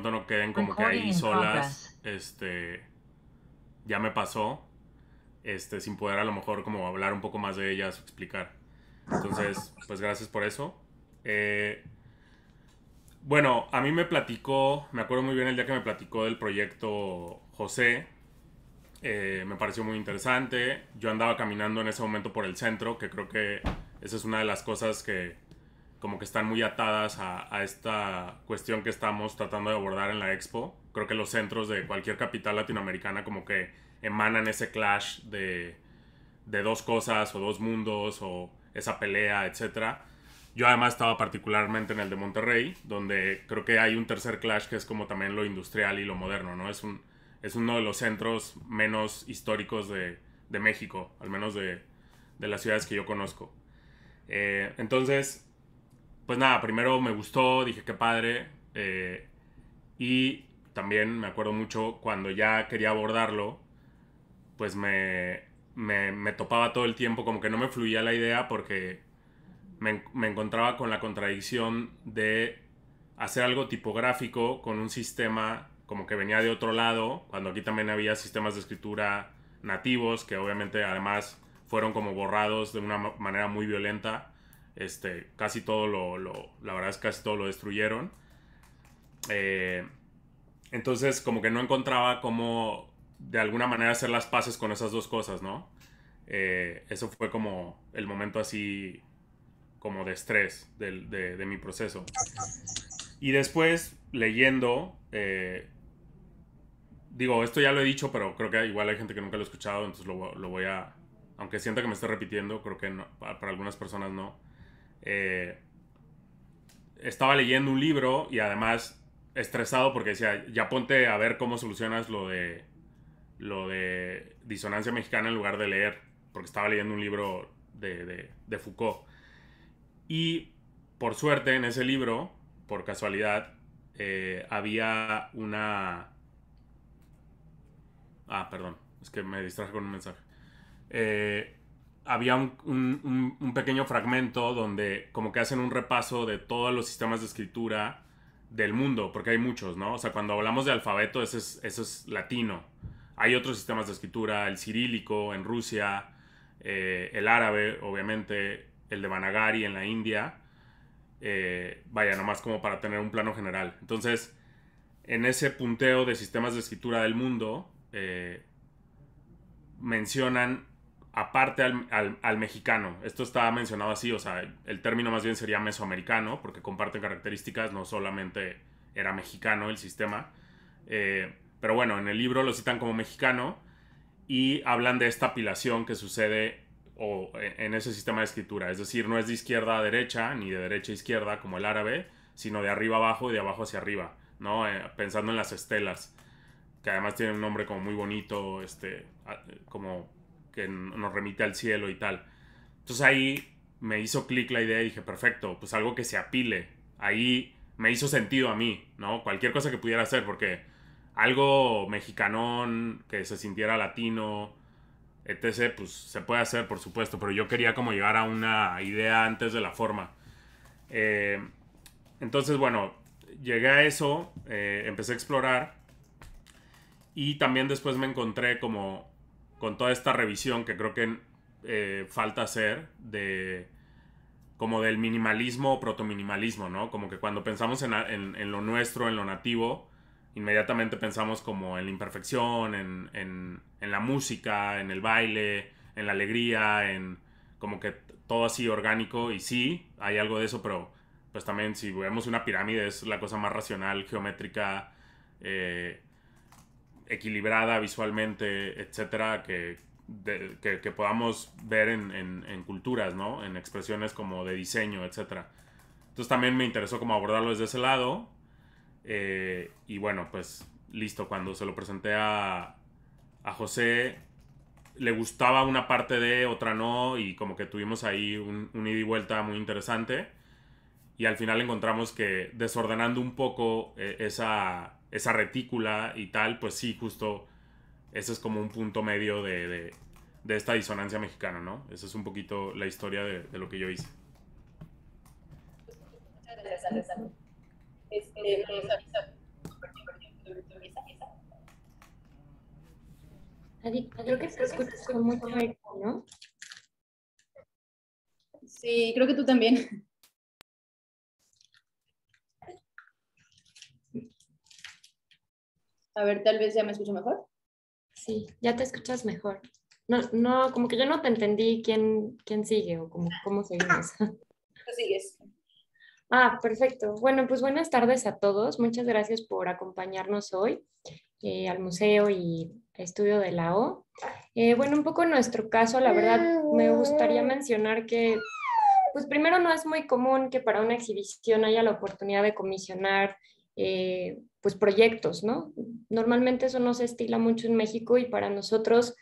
pronto no queden como que ahí solas, ya me pasó, sin poder a lo mejor como hablar un poco más de ellas o explicar. Entonces, pues gracias por eso. Eh, bueno, a mí me platicó, me acuerdo muy bien el día que me platicó del proyecto José. Me pareció muy interesante. Yo andaba caminando en ese momento por el centro, que creo que esa es una de las cosas que como que están muy atadas a esta cuestión que estamos tratando de abordar en la expo. Creo que los centros de cualquier capital latinoamericana como que emanan ese clash de dos cosas o dos mundos o esa pelea, etcétera. Yo además estaba particularmente en el de Monterrey, donde creo que hay un tercer clash que es como también lo industrial y lo moderno, ¿no? Es uno de los centros menos históricos de México, al menos de las ciudades que yo conozco. Entonces, pues nada, primero me gustó, dije qué padre. Y también me acuerdo mucho cuando ya quería abordarlo, pues me topaba todo el tiempo, como que no me fluía la idea porque me encontraba con la contradicción de hacer algo tipográfico con un sistema como que venía de otro lado, cuando aquí también había sistemas de escritura nativos que obviamente además fueron como borrados de una manera muy violenta. Casi todo la verdad es que casi todo lo destruyeron. Eh, entonces como que no encontraba cómo de alguna manera hacer las paces con esas dos cosas, ¿no? Eso fue como el momento así como de estrés de mi proceso. Y después, leyendo, digo, esto ya lo he dicho, pero creo que igual hay gente que nunca lo ha escuchado, entonces lo voy a, aunque sienta que me estoy repitiendo, creo que no, para algunas personas no. Eh, Estaba leyendo un libro y además estresado porque decía, ya ponte a ver cómo solucionas lo de disonancia mexicana en lugar de leer, porque estaba leyendo un libro de Foucault. Y por suerte en ese libro, por casualidad, había una... Ah, perdón, es que me distraje con un mensaje. Eh, Había un pequeño fragmento donde como que hacen un repaso de todos los sistemas de escritura del mundo, porque hay muchos, ¿no? O sea, cuando hablamos de alfabeto, eso es latino. Hay otros sistemas de escritura, el cirílico en Rusia, el árabe, obviamente, el de Banagari en la India. Vaya, nomás como para tener un plano general. Entonces, en ese punteo de sistemas de escritura del mundo, mencionan aparte al mexicano. Esto está mencionado así, o sea, el término más bien sería mesoamericano, porque comparten características, no solamente era mexicano el sistema. Pero bueno, en el libro lo citan como mexicano y hablan de esta apilación que sucede en ese sistema de escritura. Es decir, no es de izquierda a derecha, ni de derecha a izquierda como el árabe, sino de arriba a abajo y de abajo hacia arriba, ¿no? Pensando en las estelas, que además tiene un nombre como muy bonito, como que nos remite al cielo y tal. Entonces ahí me hizo clic la idea y dije, perfecto, pues algo que se apile. Ahí me hizo sentido a mí, ¿no? Cualquier cosa que pudiera hacer, porque algo mexicanón, que se sintiera latino, etc., pues se puede hacer, por supuesto, pero yo quería como llegar a una idea antes de la forma. Eh, entonces, bueno, llegué a eso, empecé a explorar y también después me encontré como con toda esta revisión que creo que falta hacer de como del minimalismo o protominimalismo, ¿no? Como que cuando pensamos en lo nuestro, en lo nativo, inmediatamente pensamos como en la imperfección, en la música, en el baile, en la alegría, en como que todo así orgánico. Y sí, hay algo de eso, pero pues también si vemos una pirámide es la cosa más racional, geométrica, eh, equilibrada visualmente, etcétera, que podamos ver en culturas, ¿no? En expresiones como de diseño, etcétera. Entonces también me interesó como abordarlo desde ese lado. Y bueno, pues listo, cuando se lo presenté a José, le gustaba una parte de, otra no, y como que tuvimos ahí un ida y vuelta muy interesante. Y al final encontramos que desordenando un poco esa retícula y tal, pues sí, justo ese es como un punto medio de esta disonancia mexicana, ¿no? Esa es un poquito la historia de lo que yo hice. Muchas gracias, Alessandro. Este, pues, Adi, creo que te escuchas con mucho eco, ¿no? Sí, creo que tú también. A ver, tal vez ya me escucho mejor. Sí, ya te escuchas mejor. No, no, como que yo no te entendí quién sigue o cómo seguimos. Tú sigues. Ah, perfecto. Bueno, pues buenas tardes a todos. Muchas gracias por acompañarnos hoy al museo y estudio de la O. Bueno, un poco en nuestro caso, la verdad, me gustaría mencionar que, pues primero no es muy común que para una exhibición haya la oportunidad de comisionar, pues proyectos, ¿no? Normalmente eso no se estila mucho en México y para nosotros,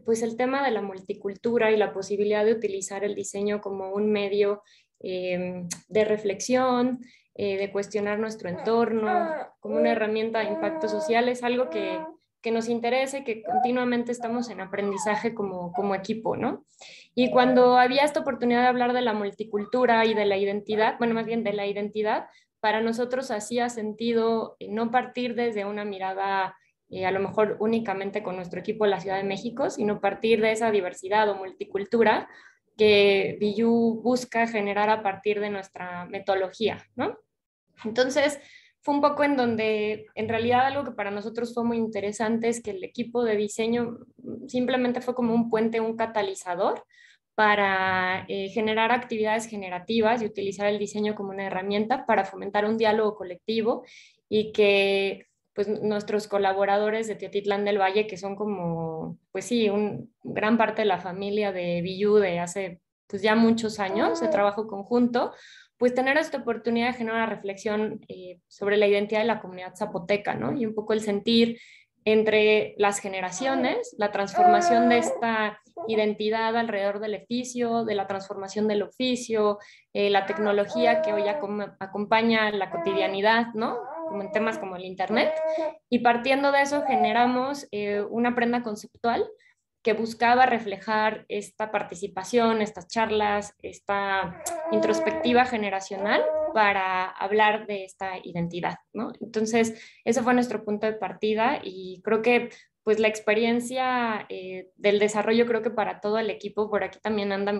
pues el tema de la multicultura y la posibilidad de utilizar el diseño como un medio de reflexión, de cuestionar nuestro entorno, como una herramienta de impacto social, es algo que nos interesa y que continuamente estamos en aprendizaje como equipo, ¿no? Y cuando había esta oportunidad de hablar de la multicultura y de la identidad, bueno, más bien de la identidad, para nosotros hacía sentido no partir desde una mirada a lo mejor únicamente con nuestro equipo de la Ciudad de México, sino partir de esa diversidad o multicultura que Billu busca generar a partir de nuestra metodología, ¿no? Entonces, fue un poco en donde, en realidad, algo que para nosotros fue muy interesante es que el equipo de diseño simplemente fue como un puente, un catalizador para generar actividades generativas y utilizar el diseño como una herramienta para fomentar un diálogo colectivo y que pues nuestros colaboradores de Teotitlán del Valle, que son como, pues sí, gran parte de la familia de Billu de hace pues ya muchos años de trabajo conjunto, pues tener esta oportunidad de generar una reflexión sobre la identidad de la comunidad zapoteca, ¿no? Y un poco el sentir entre las generaciones, la transformación de esta identidad alrededor del oficio, de la transformación del oficio, la tecnología que hoy acompaña la cotidianidad, ¿no? Como en temas como el Internet. Y partiendo de eso generamos una prenda conceptual que buscaba reflejar esta participación, estas charlas, esta introspectiva generacional para hablar de esta identidad, ¿no? Entonces, ese fue nuestro punto de partida y creo que pues la experiencia del desarrollo, creo que para todo el equipo, por aquí también anda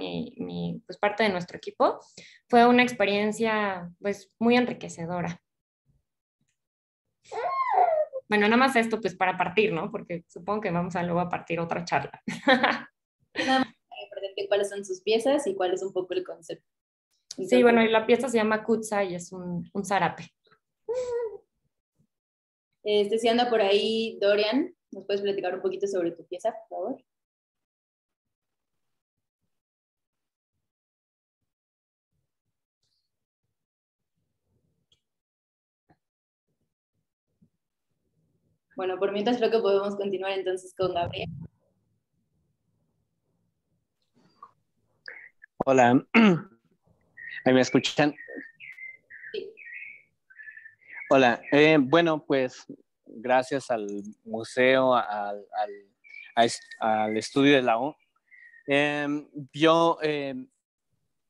pues parte de nuestro equipo, fue una experiencia pues muy enriquecedora. Bueno, nada más esto pues para partir, ¿no? Porque supongo que vamos a luego a partir otra charla. Nada más para cuáles son sus piezas y cuál es un poco el concepto. Entonces, Sí, bueno, y la pieza se llama Kutsa y es un zarape. si anda por ahí, Dorian, ¿nos puedes platicar un poquito sobre tu pieza, por favor? Bueno, por mientras creo que podemos continuar entonces con Gabriel. Hola, ¿ahí me escuchan? Sí. Hola, bueno, pues gracias al museo, al estudio de la O. Yo,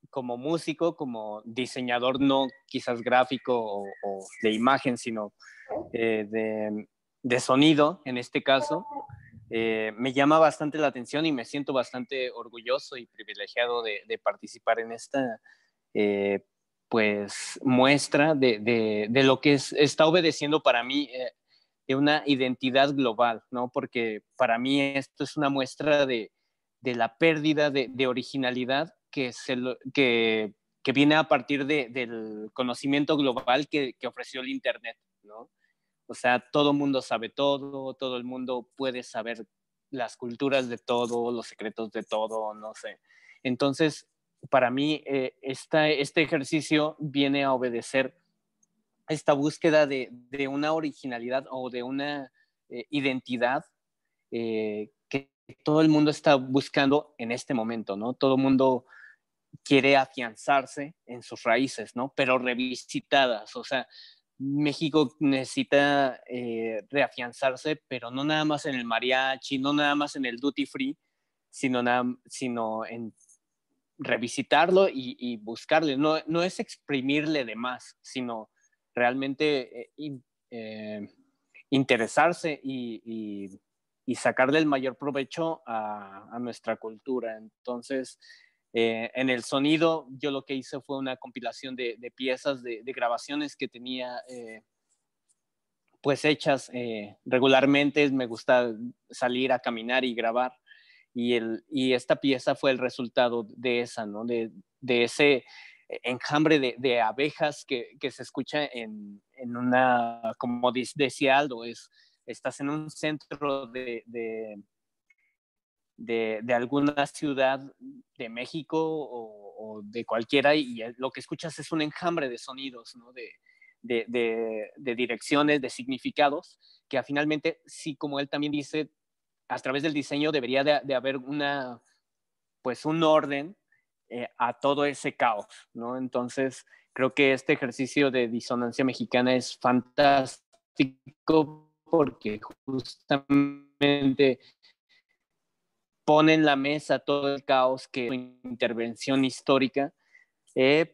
como músico, como diseñador, no quizás gráfico o de imagen, sino de sonido, en este caso, me llama bastante la atención y me siento bastante orgulloso y privilegiado de participar en esta pues muestra de lo que está obedeciendo para mí de una identidad global, ¿no? Porque para mí esto es una muestra de la pérdida de originalidad que viene a partir del conocimiento global que ofreció el Internet, ¿no? O sea, todo el mundo sabe todo, todo el mundo puede saber las culturas de todo, los secretos de todo, no sé. Entonces, para mí, este ejercicio viene a obedecer esta búsqueda de una originalidad o de una identidad que todo el mundo está buscando en este momento, ¿no? Todo el mundo quiere afianzarse en sus raíces, ¿no? Pero revisitadas, o sea, México necesita reafianzarse, pero no nada más en el mariachi, no nada más en el duty free, sino en revisitarlo y buscarle. No es exprimirle de más, sino realmente interesarse sacarle el mayor provecho a nuestra cultura. Entonces, en el sonido, yo lo que hice fue una compilación de piezas, de grabaciones que tenía pues hechas regularmente. Me gusta salir a caminar y grabar, y esta pieza fue el resultado de esa, ¿no? De ese enjambre de abejas que se escucha en una, como decía Aldo, estás en un centro de alguna ciudad de México o de cualquiera, y lo que escuchas es un enjambre de sonidos, ¿no? De direcciones, de significados, que finalmente, sí, como él también dice, a través del diseño debería de haber pues un orden a todo ese caos, ¿no? Entonces, creo que este ejercicio de disonancia mexicana es fantástico porque justamente pone en la mesa todo el caos que es una intervención histórica,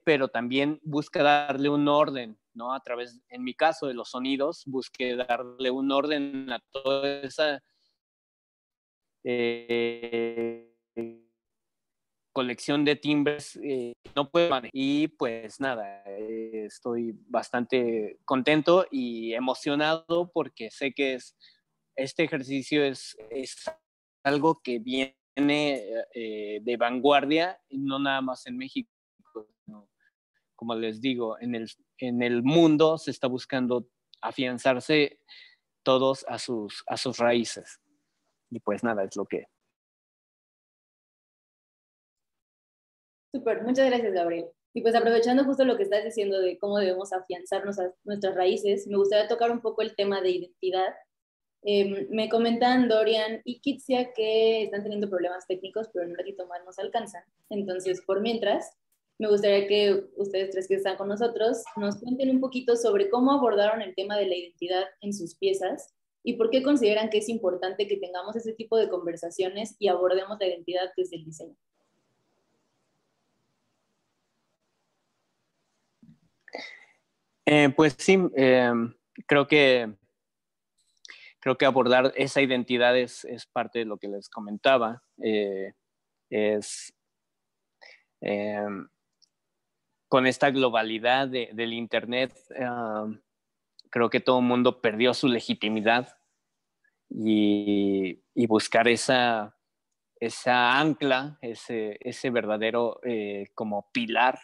pero también busca darle un orden, ¿no? A través, en mi caso, de los sonidos, busqué darle un orden a toda esa colección de timbres que no puedo manejar. Y pues nada, estoy bastante contento y emocionado porque sé que este ejercicio es algo que viene de vanguardia, y no nada más en México, ¿no? Como les digo, en el mundo se está buscando afianzarse todos a sus raíces. Y pues nada, es lo que... Súper, muchas gracias, Gabriel. Y pues aprovechando justo lo que estás diciendo de cómo debemos afianzarnos a nuestras raíces, me gustaría tocar un poco el tema de identidad. Me comentan Dorian y Kitsia que están teniendo problemas técnicos, pero en un ratito más nos alcanzan. Entonces, por mientras, me gustaría que ustedes tres que están con nosotros nos cuenten un poquito sobre cómo abordaron el tema de la identidad en sus piezas y por qué consideran que es importante que tengamos ese tipo de conversaciones y abordemos la identidad desde el diseño. Pues sí, creo que abordar esa identidad es parte de lo que les comentaba. Con esta globalidad del Internet, creo que todo el mundo perdió su legitimidad, y buscar esa ancla, ese verdadero como pilar,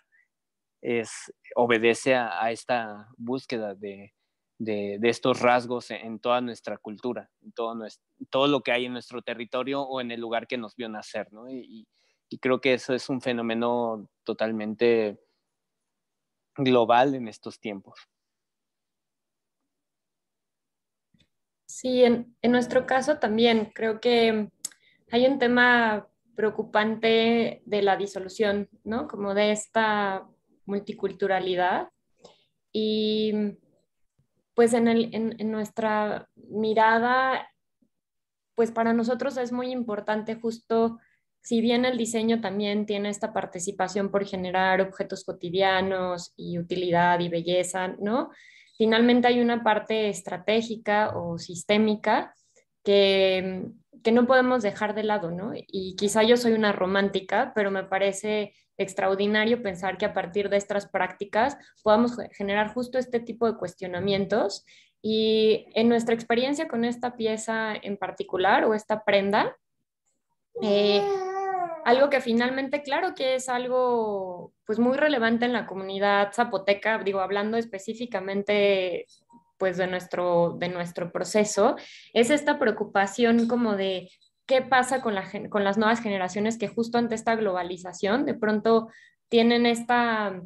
obedece a esta búsqueda de estos rasgos en toda nuestra cultura, en todo lo que hay en nuestro territorio o en el lugar que nos vio nacer, ¿no? Y creo que eso es un fenómeno totalmente global en estos tiempos. Sí, en nuestro caso también creo que hay un tema preocupante de la disolución, ¿no? Como de esta multiculturalidad. Y pues en nuestra mirada, pues para nosotros es muy importante justo, si bien el diseño también tiene esta participación por generar objetos cotidianos y utilidad y belleza, ¿no? Finalmente hay una parte estratégica o sistémica que no podemos dejar de lado, ¿no? Y quizá yo soy una romántica, pero me parece extraordinario pensar que a partir de estas prácticas podamos generar justo este tipo de cuestionamientos. Y en nuestra experiencia con esta pieza en particular o esta prenda, eh, algo que finalmente, claro que es algo pues muy relevante en la comunidad zapoteca, digo, hablando específicamente pues de nuestro proceso, es esta preocupación como de qué pasa con las nuevas generaciones que justo ante esta globalización de pronto tienen esta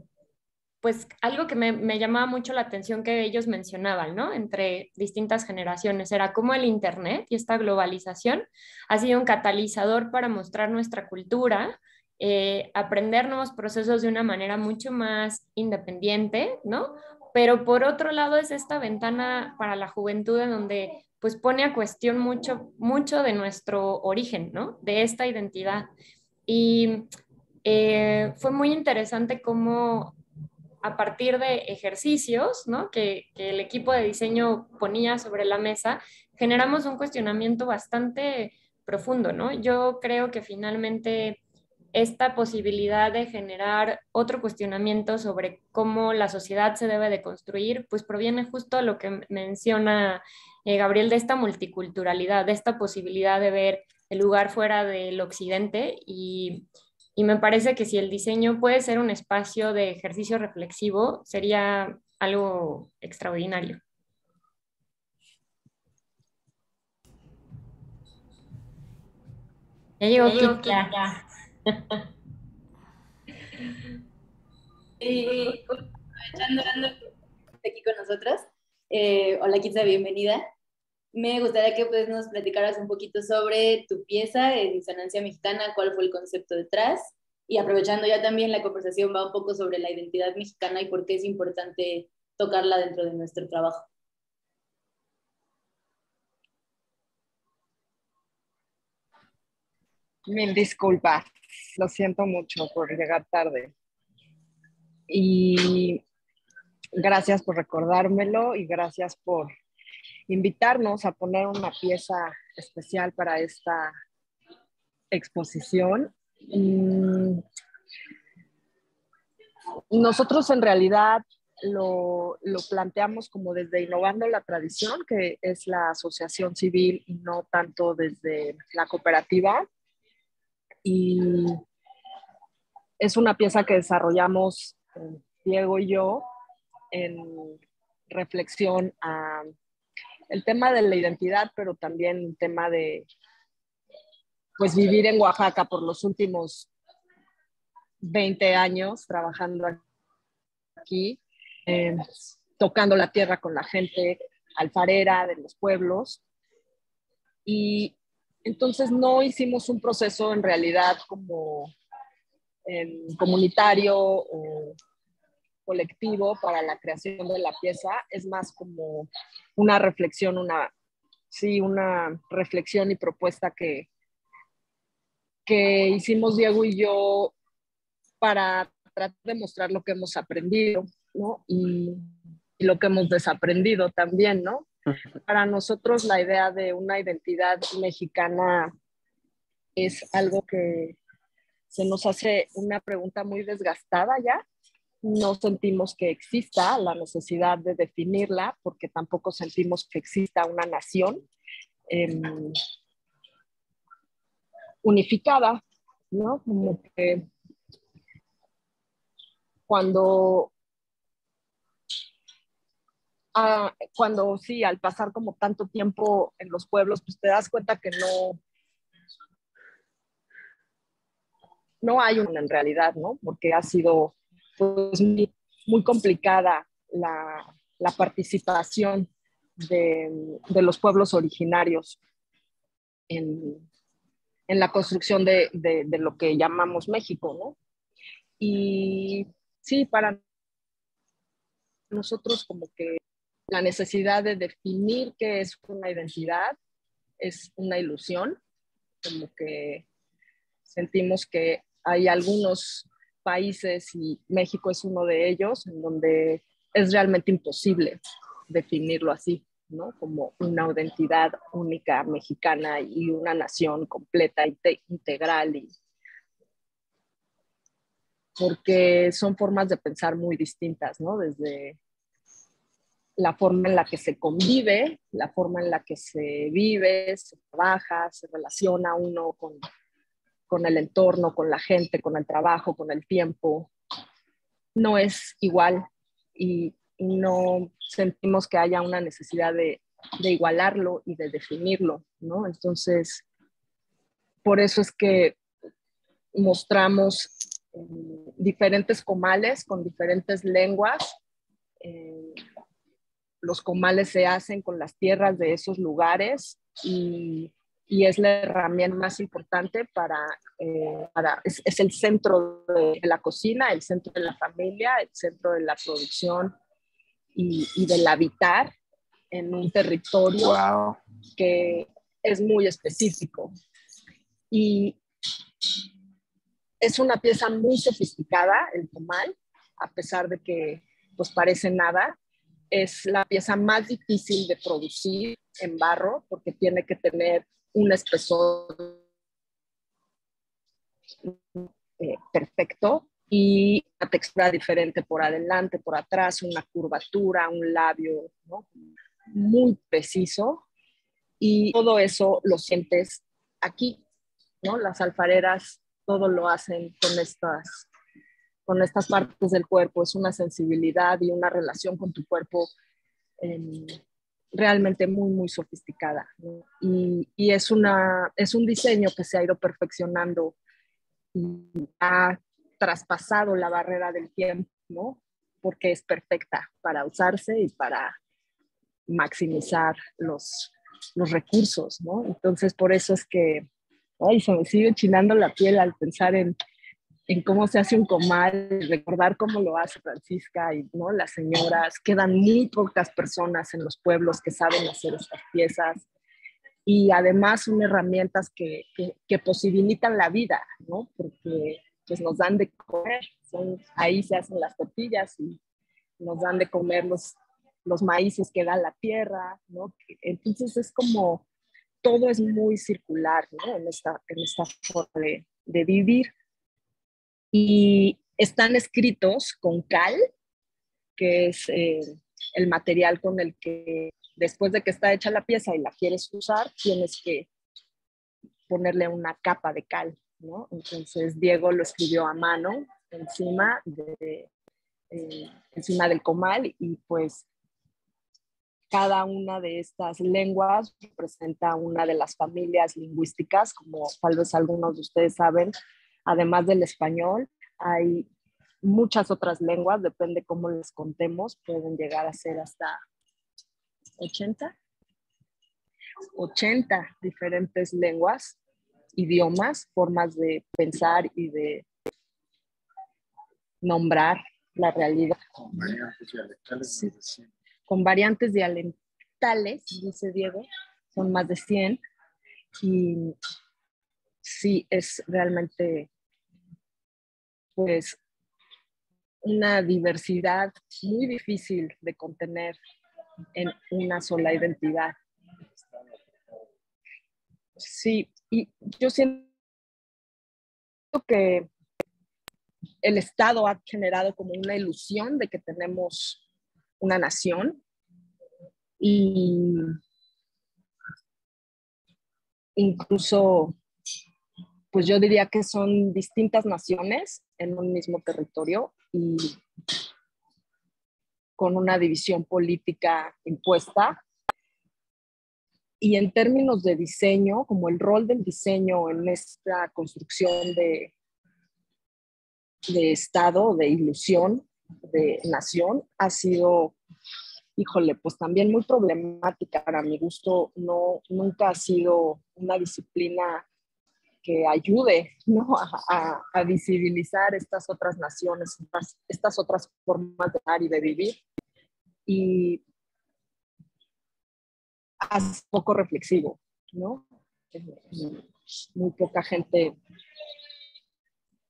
pues algo que me llamaba mucho la atención que ellos mencionaban, ¿no? Entre distintas generaciones, era cómo el Internet y esta globalización ha sido un catalizador para mostrar nuestra cultura, aprender nuevos procesos de una manera mucho más independiente, ¿no? Pero por otro lado es esta ventana para la juventud en donde pues pone a cuestión mucho, mucho de nuestro origen, ¿no? De esta identidad. Y fue muy interesante cómo a partir de ejercicios, ¿no? que el equipo de diseño ponía sobre la mesa, generamos un cuestionamiento bastante profundo, ¿no? Yo creo que finalmente esta posibilidad de generar otro cuestionamiento sobre cómo la sociedad se debe de construir, pues proviene justo de lo que menciona Gabriel, de esta multiculturalidad, de esta posibilidad de ver el lugar fuera del occidente y me parece que si el diseño puede ser un espacio de ejercicio reflexivo, sería algo extraordinario. Ya llegó Kitia. Y aprovechando que aquí con nosotros, hola Kitsa, bienvenida. Me gustaría que pues, nos platicaras un poquito sobre tu pieza en Disonancia Mexicana, cuál fue el concepto detrás, y aprovechando ya también la conversación va un poco sobre la identidad mexicana y por qué es importante tocarla dentro de nuestro trabajo. Mil disculpas, lo siento mucho por llegar tarde. Y gracias por recordármelo y gracias por invitarnos a poner una pieza especial para esta exposición. Nosotros en realidad lo planteamos como desde Innovando la Tradición, que es la asociación civil y no tanto desde la cooperativa. Y es una pieza que desarrollamos Diego y yo en reflexión a el tema de la identidad, pero también el tema de pues vivir en Oaxaca por los últimos 20 años trabajando aquí, tocando la tierra con la gente alfarera de los pueblos. Y entonces no hicimos un proceso en realidad como comunitario o colectivo para la creación de la pieza, es más como una reflexión, una reflexión y propuesta que hicimos Diego y yo para tratar de mostrar lo que hemos aprendido, ¿no? Y lo que hemos desaprendido también, ¿no? Para nosotros la idea de una identidad mexicana es algo que se nos hace una pregunta muy desgastada ya. No sentimos que exista la necesidad de definirla porque tampoco sentimos que exista una nación unificada, ¿no? Como que cuando sí, al pasar como tanto tiempo en los pueblos, pues te das cuenta que no hay una en realidad, ¿no? Porque ha sido pues, muy, muy complicada la participación de los pueblos originarios en la construcción de lo que llamamos México, ¿no? Y sí, para nosotros como que la necesidad de definir qué es una identidad es una ilusión, como que sentimos que hay algunos países, y México es uno de ellos, en donde es realmente imposible definirlo así, ¿no? Como una identidad única mexicana y una nación completa, integral, porque son formas de pensar muy distintas, ¿no? Desde la forma en la que se convive, la forma en la que se vive, se trabaja, se relaciona uno con el entorno, con la gente, con el trabajo, con el tiempo, no es igual y no sentimos que haya una necesidad de igualarlo y de definirlo, ¿no? Entonces, por eso es que mostramos diferentes comales con diferentes lenguas. Los comales se hacen con las tierras de esos lugares y es la herramienta más importante es el centro de la cocina, el centro de la familia, el centro de la producción y del habitar en un territorio que es muy específico. Y es una pieza muy sofisticada, el comal, a pesar de que pues parece nada. Es la pieza más difícil de producir en barro porque tiene que tener un espesor perfecto y una textura diferente por adelante, por atrás, una curvatura, un labio, ¿no? Muy preciso, y todo eso lo sientes aquí, ¿no? Las alfareras todo lo hacen con estas partes del cuerpo. Es una sensibilidad y una relación con tu cuerpo realmente muy, muy sofisticada, ¿no? Y es un diseño que se ha ido perfeccionando y ha traspasado la barrera del tiempo, ¿no? Porque es perfecta para usarse y para maximizar los recursos, ¿no? Entonces, por eso es que, ay, se me sigue chinando la piel al pensar en cómo se hace un comal, recordar cómo lo hace Francisca y, ¿no?, las señoras. Quedan muy pocas personas en los pueblos que saben hacer estas piezas, y además son herramientas que posibilitan la vida, ¿no? Porque pues nos dan de comer, ahí se hacen las tortillas y nos dan de comer los maíces que da la tierra, ¿no? Entonces es como, todo es muy circular, ¿no? En esta forma de vivir. Y están escritos con cal, que es el material con el que después de que está hecha la pieza y la quieres usar, tienes que ponerle una capa de cal, ¿no? Entonces Diego lo escribió a mano encima del comal, y pues cada una de estas lenguas representa una de las familias lingüísticas, como tal vez algunos de ustedes saben. Además del español, hay muchas otras lenguas, depende cómo les contemos, pueden llegar a ser hasta 80 diferentes lenguas, idiomas, formas de pensar y de nombrar la realidad. Con variantes dialectales. Sí. Con variantes dialectales, dice Diego, son más de 100. Y sí, es realmente pues una diversidad muy difícil de contener en una sola identidad. Sí, y yo siento que el Estado ha generado como una ilusión de que tenemos una nación, y incluso, pues yo diría que son distintas naciones en un mismo territorio y con una división política impuesta. Y en términos de diseño, como el rol del diseño en esta construcción de Estado, de ilusión, de nación, ha sido, híjole, pues también muy problemática. Para mi gusto, nunca ha sido una disciplina que ayude, ¿no?, a visibilizar estas otras naciones, estas otras formas de dar y de vivir. Y es poco reflexivo, ¿no? Muy poca gente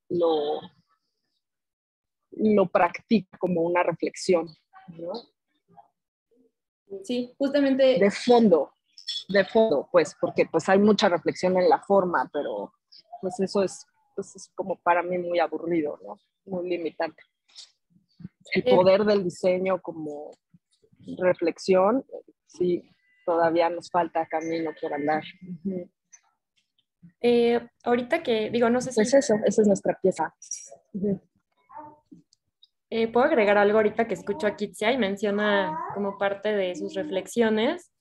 lo practica como una reflexión, ¿no? Sí, justamente. De fondo, pues, porque pues hay mucha reflexión en la forma, pero pues eso es como para mí muy aburrido, ¿no? Muy limitante. El poder del diseño como reflexión, sí, todavía nos falta camino por andar. Ahorita que digo, no sé pues si... esa es nuestra pieza. ¿Puedo agregar algo ahorita que escucho a Kitsia y menciona como parte de sus reflexiones?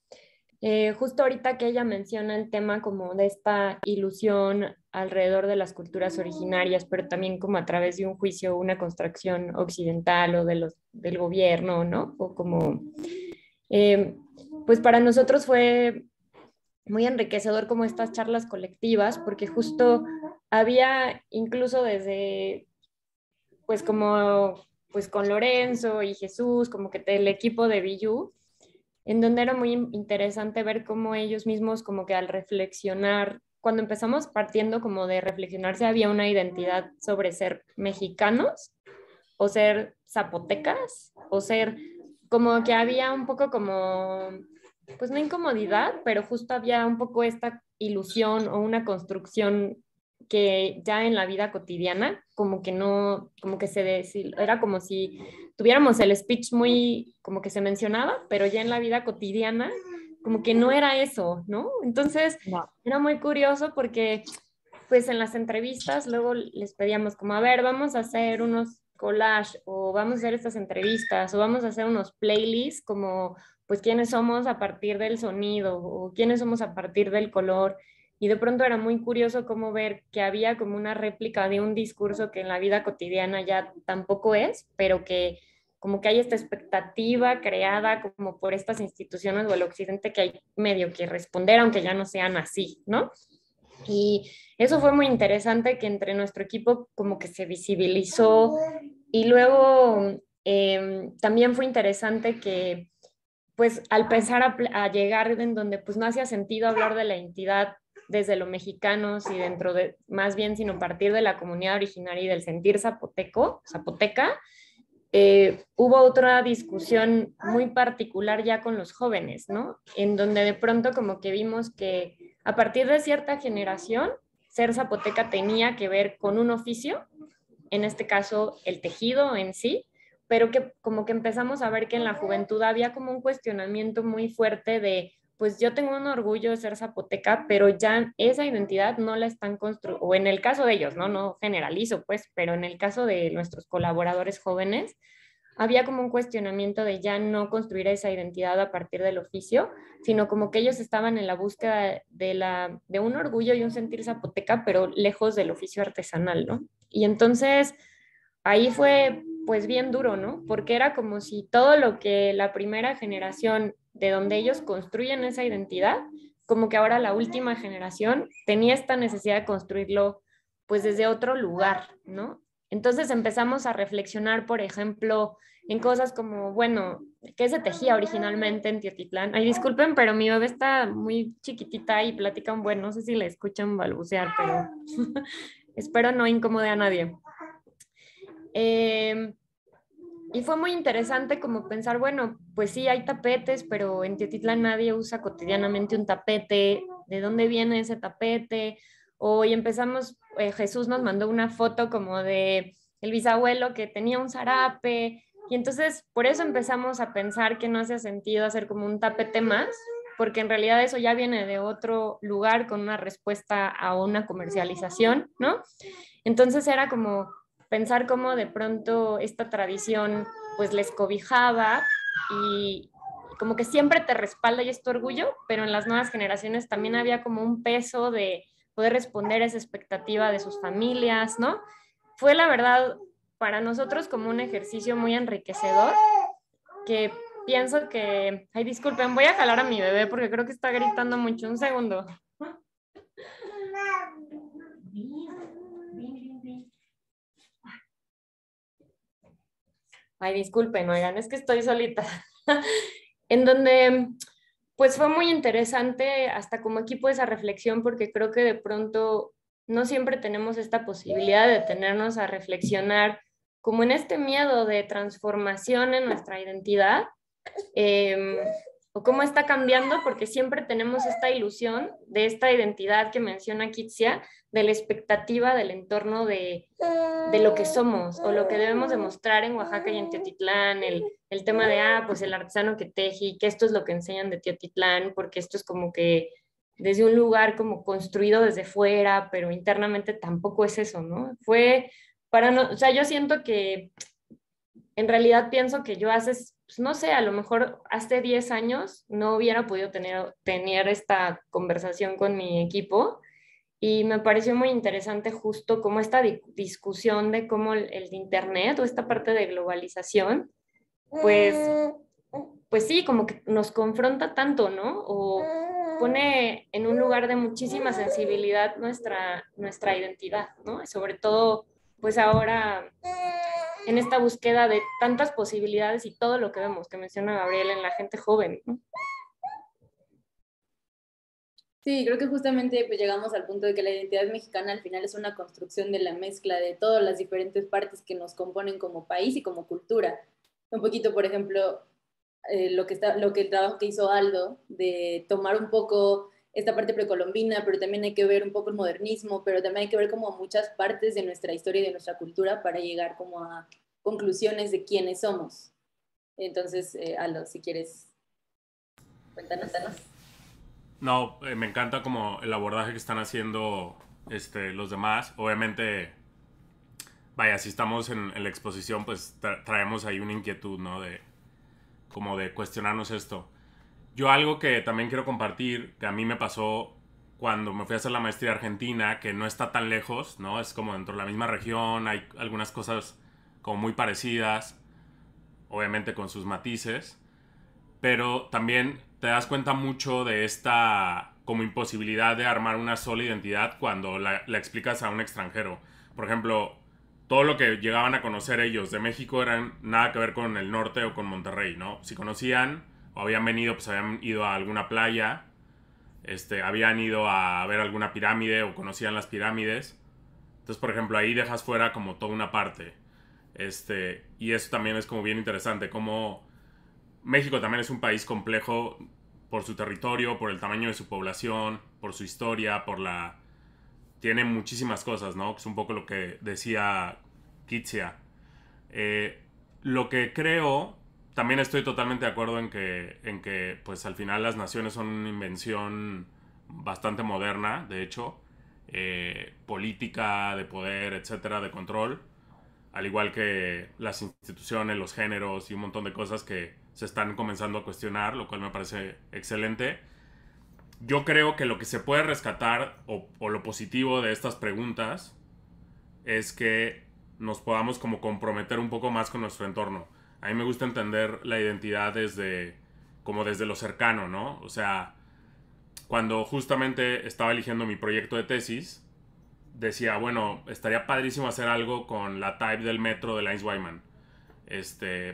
Justo ahorita que ella menciona el tema como de esta ilusión alrededor de las culturas originarias, pero también como a través de un juicio, una construcción occidental o del gobierno, ¿no? O como, pues para nosotros fue muy enriquecedor como estas charlas colectivas, porque justo había incluso desde, pues como, pues con Lorenzo y Jesús, como que el equipo de Billú, en donde era muy interesante ver cómo ellos mismos como que al reflexionar, cuando empezamos partiendo como de reflexionar si había una identidad sobre ser mexicanos, o ser zapotecas, o ser como que había un poco como, pues no incomodidad, pero justo había un poco esta ilusión o una construcción que ya en la vida cotidiana, como que no, como que era como si tuviéramos el speech muy, como que se mencionaba, pero ya en la vida cotidiana, como que no era eso, ¿no? Entonces, No. era muy curioso porque, pues en las entrevistas, luego les pedíamos como, a ver, vamos a hacer unos collage, o vamos a hacer estas entrevistas, o vamos a hacer unos playlists, como, pues, quiénes somos a partir del sonido, o quiénes somos a partir del color. Y de pronto era muy curioso como ver que había como una réplica de un discurso que en la vida cotidiana ya tampoco es, pero que como que hay esta expectativa creada como por estas instituciones o el occidente que hay medio que responder, aunque ya no sean así, ¿no? Y eso fue muy interesante que entre nuestro equipo como que se visibilizó y luego también fue interesante que pues al empezar a llegar en donde pues no hacía sentido hablar de la identidad desde los mexicanos y dentro de, más bien, sino a partir de la comunidad originaria y del sentir zapoteca, hubo otra discusión muy particular ya con los jóvenes, ¿no? En donde de pronto como que vimos que a partir de cierta generación, ser zapoteca tenía que ver con un oficio, en este caso el tejido en sí, pero que como que empezamos a ver que en la juventud había como un cuestionamiento muy fuerte de, pues yo tengo un orgullo de ser zapoteca, pero ya esa identidad no la están construyendo, o en el caso de ellos, ¿no? No generalizo, pues, pero en el caso de nuestros colaboradores jóvenes, había como un cuestionamiento de ya no construir esa identidad a partir del oficio, sino como que ellos estaban en la búsqueda de un orgullo y un sentir zapoteca, pero lejos del oficio artesanal, ¿no? Y entonces ahí fue pues bien duro, ¿no? Porque era como si todo lo que la primera generación de donde ellos construyen esa identidad, como que ahora la última generación tenía esta necesidad de construirlo pues desde otro lugar, ¿no? Entonces empezamos a reflexionar, por ejemplo, en cosas como, bueno, ¿qué se tejía originalmente en Teotitlán? Ay, disculpen, pero mi bebé está muy chiquitita y platica un buen, no sé si le escuchan balbucear, pero espero no incomode a nadie. Y fue muy interesante como pensar, bueno, pues sí, hay tapetes, pero en Teotitlán nadie usa cotidianamente un tapete. ¿De dónde viene ese tapete? Hoy empezamos, Jesús nos mandó una foto como de el bisabuelo que tenía un zarape. Y entonces por eso empezamos a pensar que no hacía sentido hacer como un tapete más, porque en realidad eso ya viene de otro lugar con una respuesta a una comercialización, ¿no? Entonces era como pensar cómo de pronto esta tradición pues les cobijaba y como que siempre te respalda y es tu orgullo, pero en las nuevas generaciones también había como un peso de poder responder a esa expectativa de sus familias, ¿no? Fue la verdad para nosotros como un ejercicio muy enriquecedor que pienso que, ay, disculpen, voy a jalar a mi bebé porque creo que está gritando mucho. Un segundo. Ay, disculpen, oigan, es que estoy solita. En donde, pues fue muy interesante hasta como equipo esa reflexión, porque creo que de pronto no siempre tenemos esta posibilidad de detenernos a reflexionar como en este miedo de transformación en nuestra identidad, eh, o cómo está cambiando, porque siempre tenemos esta ilusión de esta identidad que menciona Kitsia, de la expectativa del entorno de lo que somos o lo que debemos demostrar en Oaxaca y en Teotitlán, el tema de, pues el artesano que teje, que esto es lo que enseñan de Teotitlán, porque esto es como que desde un lugar como construido desde fuera, pero internamente tampoco es eso, ¿no? Fue para no, o sea, yo siento que en realidad pienso que yo hace, pues, no sé, a lo mejor hace 10 años no hubiera podido tener esta conversación con mi equipo y me pareció muy interesante justo como esta discusión de cómo el Internet o esta parte de globalización, pues, pues sí, como que nos confronta tanto, ¿no? O pone en un lugar de muchísima sensibilidad nuestra identidad, ¿no? Sobre todo, pues ahora en esta búsqueda de tantas posibilidades y todo lo que vemos, que menciona Gabriel en la gente joven, ¿no? Sí, creo que justamente pues llegamos al punto de que la identidad mexicana al final es una construcción de la mezcla de todas las diferentes partes que nos componen como país y como cultura. Un poquito, por ejemplo, lo que el trabajo que hizo Aldo, de tomar un poco esta parte precolombina, pero también hay que ver un poco el modernismo, pero también hay que ver como muchas partes de nuestra historia y de nuestra cultura para llegar como a conclusiones de quiénes somos. Entonces, Aldo, si quieres, cuéntanos. No, me encanta como el abordaje que están haciendo los demás. Obviamente, vaya, si estamos en la exposición, pues traemos ahí una inquietud, ¿no? De como de cuestionarnos esto. Yo algo que también quiero compartir, que a mí me pasó cuando me fui a hacer la maestría a Argentina, que no está tan lejos, ¿no? Es como dentro de la misma región, hay algunas cosas como muy parecidas, obviamente con sus matices, pero también te das cuenta mucho de esta como imposibilidad de armar una sola identidad cuando la explicas a un extranjero. Por ejemplo, todo lo que llegaban a conocer ellos de México eran nada que ver con el norte o con Monterrey, ¿no? Si conocían o habían venido, pues habían ido a alguna playa, habían ido a ver alguna pirámide o conocían las pirámides. Entonces, por ejemplo, ahí dejas fuera como toda una parte. Y eso también es como bien interesante, como México también es un país complejo por su territorio, por el tamaño de su población, por su historia, por la... Tiene muchísimas cosas, ¿no? Es un poco lo que decía Kitsia. Lo que creo, también estoy totalmente de acuerdo en que pues al final las naciones son una invención bastante moderna, de hecho, política, de poder, etcétera, de control, al igual que las instituciones, los géneros y un montón de cosas que se están comenzando a cuestionar, lo cual me parece excelente. Yo creo que lo que se puede rescatar o lo positivo de estas preguntas es que nos podamos como comprometer un poco más con nuestro entorno. A mí me gusta entender la identidad como desde lo cercano, ¿no? O sea, cuando justamente estaba eligiendo mi proyecto de tesis, decía, bueno, estaría padrísimo hacer algo con la type del metro de Lines Wyman,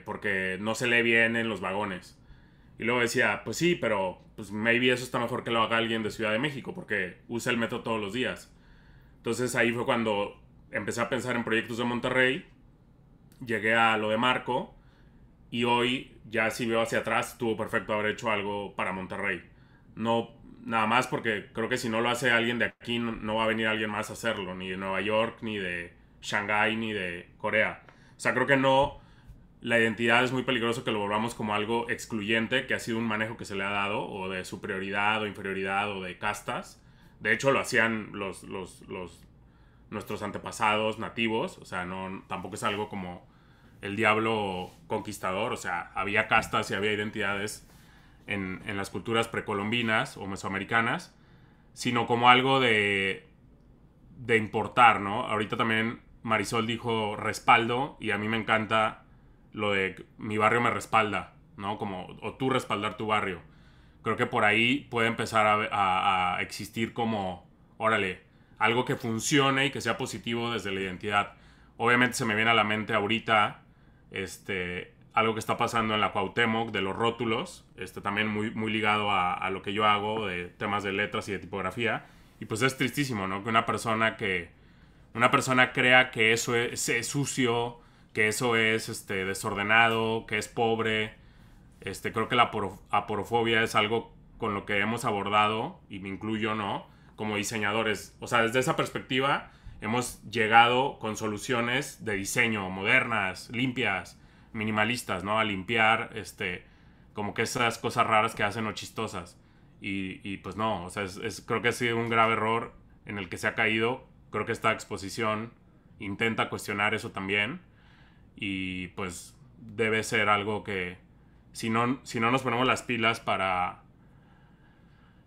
porque no se lee bien en los vagones. Y luego decía, pues sí, pero pues maybe eso está mejor que lo haga alguien de Ciudad de México, porque usa el metro todos los días. Entonces ahí fue cuando empecé a pensar en proyectos de Monterrey, llegué a lo de Marco, y hoy ya si veo hacia atrás estuvo perfecto haber hecho algo para Monterrey. No nada más porque creo que si no lo hace alguien de aquí no va a venir alguien más a hacerlo, ni de Nueva York, ni de Shanghái, ni de Corea. O sea, creo que no, la identidad es muy peligroso que lo volvamos como algo excluyente, que ha sido un manejo que se le ha dado, o de superioridad o inferioridad o de castas. De hecho lo hacían nuestros antepasados nativos, o sea, no, tampoco es algo como el diablo conquistador, o sea, había castas y había identidades en las culturas precolombinas o mesoamericanas, sino como algo de importar, ¿no? Ahorita también Marisol dijo respaldo y a mí me encanta lo de mi barrio me respalda, ¿no? Como, o tú respaldar tu barrio. Creo que por ahí puede empezar a existir como, órale, algo que funcione y que sea positivo desde la identidad. Obviamente se me viene a la mente ahorita algo que está pasando en la Cuauhtémoc de los rótulos, también muy, muy ligado a lo que yo hago de temas de letras y de tipografía. Y pues es tristísimo, ¿no? Que una persona crea que eso es sucio, que eso es desordenado, que es pobre. Creo que la aporofobia es algo con lo que hemos abordado, y me incluyo, ¿no? Como diseñadores. O sea, desde esa perspectiva hemos llegado con soluciones de diseño modernas, limpias, minimalistas, ¿no? A limpiar, como que esas cosas raras que hacen o chistosas. Y pues no, o sea, creo que ha sido un grave error en el que se ha caído. Creo que esta exposición intenta cuestionar eso también. Y pues debe ser algo que, si no nos ponemos las pilas para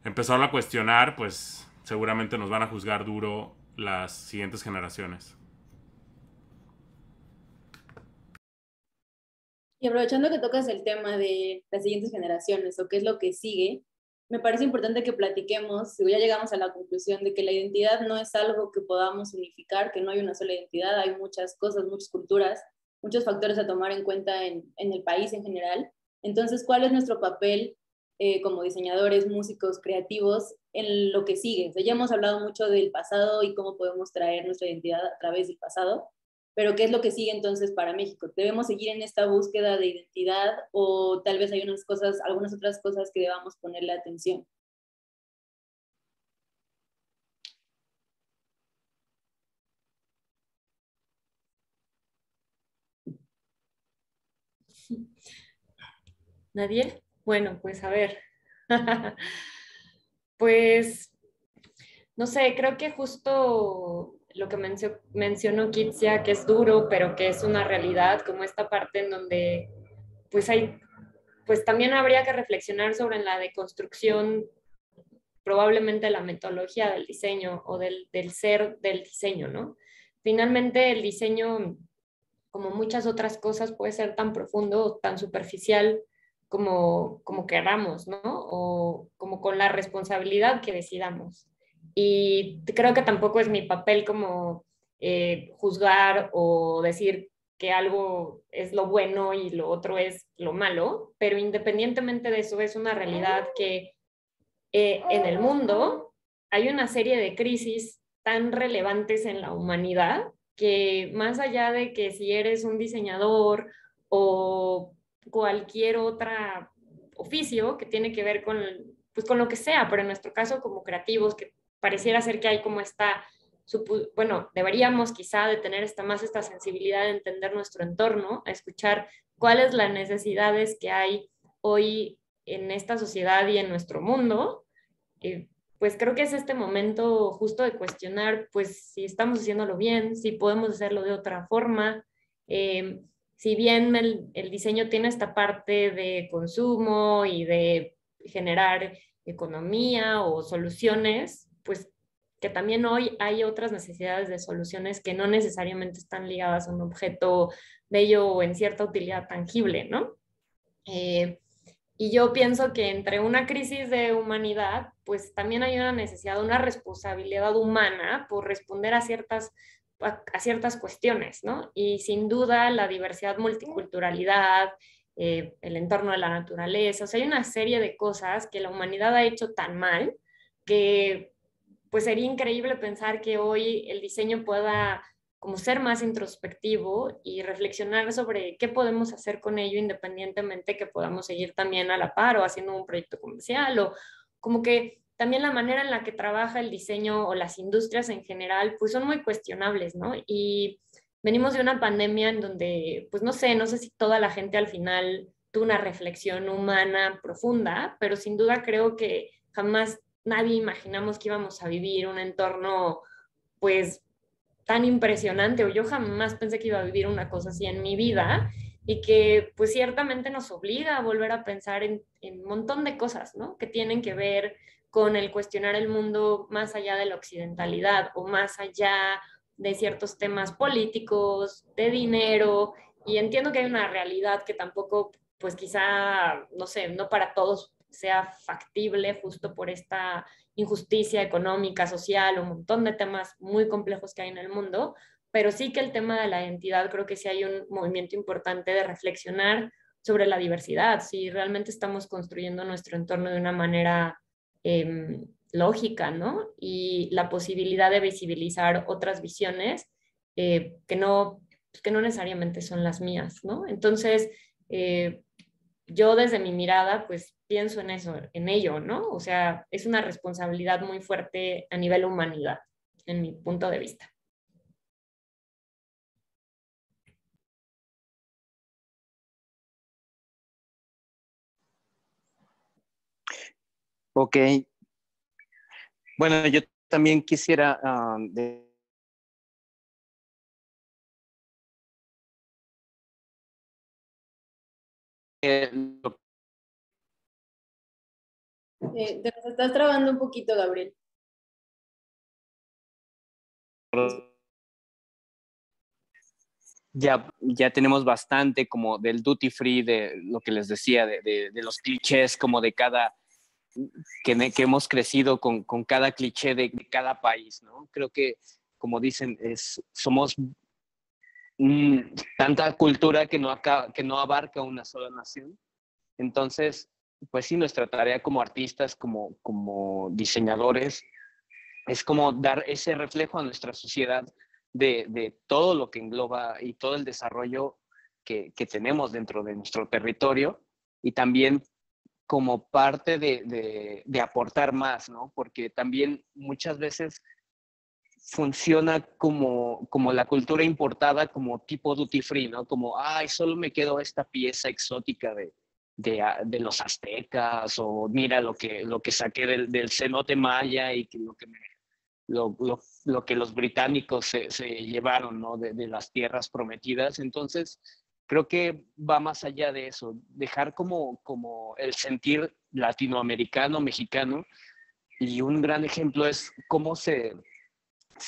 empezar a cuestionar, pues seguramente nos van a juzgar duro las siguientes generaciones. Y aprovechando que tocas el tema de las siguientes generaciones o qué es lo que sigue, me parece importante que platiquemos, si ya llegamos a la conclusión de que la identidad no es algo que podamos unificar, que no hay una sola identidad, hay muchas cosas, muchas culturas, muchos factores a tomar en cuenta en el país en general. Entonces, ¿cuál es nuestro papel como diseñadores, músicos, creativos, en lo que sigue. O sea, ya hemos hablado mucho del pasado y cómo podemos traer nuestra identidad a través del pasado, pero ¿qué es lo que sigue entonces para México? ¿Debemos seguir en esta búsqueda de identidad o tal vez hay unas cosas, algunas otras cosas que debamos ponerle atención? ¿Nadie? Bueno, pues a ver. Pues, no sé, creo que justo lo que mencionó Kitsia, que es duro, pero que es una realidad, como esta parte en donde pues hay, pues también habría que reflexionar sobre la deconstrucción, probablemente la metodología del diseño o del ser del diseño, ¿no? Finalmente el diseño, como muchas otras cosas, puede ser tan profundo o tan superficial como queramos, ¿no? O como con la responsabilidad que decidamos. Y creo que tampoco es mi papel como juzgar o decir que algo es lo bueno y lo otro es lo malo, pero independientemente de eso es una realidad que en el mundo hay una serie de crisis tan relevantes en la humanidad que más allá de que si eres un diseñador o cualquier otro oficio que tiene que ver pues con lo que sea, pero en nuestro caso como creativos, que pareciera ser que hay como esta, bueno, deberíamos quizá de tener más esta sensibilidad de entender nuestro entorno, a escuchar cuáles las necesidades que hay hoy en esta sociedad y en nuestro mundo. Pues creo que es este momento justo de cuestionar, pues si estamos haciéndolo bien, si podemos hacerlo de otra forma. Si bien el diseño tiene esta parte de consumo y de generar economía o soluciones, pues que también hoy hay otras necesidades de soluciones que no necesariamente están ligadas a un objeto bello o en cierta utilidad tangible, ¿no? Y yo pienso que entre una crisis de humanidad, pues también hay una necesidad, una responsabilidad humana por responder a ciertas cuestiones, ¿no? Y sin duda la diversidad, multiculturalidad, el entorno de la naturaleza, o sea, hay una serie de cosas que la humanidad ha hecho tan mal que pues sería increíble pensar que hoy el diseño pueda como ser más introspectivo y reflexionar sobre qué podemos hacer con ello independientemente que podamos seguir también a la par o haciendo un proyecto comercial o como que también la manera en la que trabaja el diseño o las industrias en general pues son muy cuestionables, ¿no? Y venimos de una pandemia en donde pues no sé si toda la gente al final tuvo una reflexión humana profunda, pero sin duda creo que jamás nadie imaginamos que íbamos a vivir un entorno pues tan impresionante o yo jamás pensé que iba a vivir una cosa así en mi vida y que pues ciertamente nos obliga a volver a pensar en un montón de cosas, ¿no? Que tienen que ver con el cuestionar el mundo más allá de la occidentalidad o más allá de ciertos temas políticos, de dinero, y entiendo que hay una realidad que tampoco, pues quizá, no sé, no para todos sea factible justo por esta injusticia económica, social, un montón de temas muy complejos que hay en el mundo, pero sí que el tema de la identidad, creo que sí hay un movimiento importante de reflexionar sobre la diversidad, si realmente estamos construyendo nuestro entorno de una manera lógica, ¿no? Y la posibilidad de visibilizar otras visiones que no necesariamente son las mías, ¿no? Entonces, yo desde mi mirada, pues pienso en eso, en ello, ¿no? O sea, es una responsabilidad muy fuerte a nivel humanidad, en mi punto de vista. Ok. Bueno, yo también quisiera lo Te nos estás trabando un poquito, Gabriel. ya tenemos bastante como del duty free, de lo que les decía, de los clichés como de cada, que hemos crecido con cada cliché de cada país, ¿no? Creo que, como dicen, somos tanta cultura que no abarca una sola nación. Entonces, pues sí, nuestra tarea como artistas, como diseñadores, es como dar ese reflejo a nuestra sociedad de todo lo que engloba y todo el desarrollo que tenemos dentro de nuestro territorio, y también como parte de aportar más, ¿no? Porque también muchas veces funciona como la cultura importada, como tipo duty free, ¿no? Como, ay, solo me quedó esta pieza exótica de los aztecas, o mira lo que saqué del cenote maya y que lo que los británicos se llevaron, ¿no? De las tierras prometidas. Entonces, creo que va más allá de eso, dejar como el sentir latinoamericano, mexicano, y un gran ejemplo es cómo se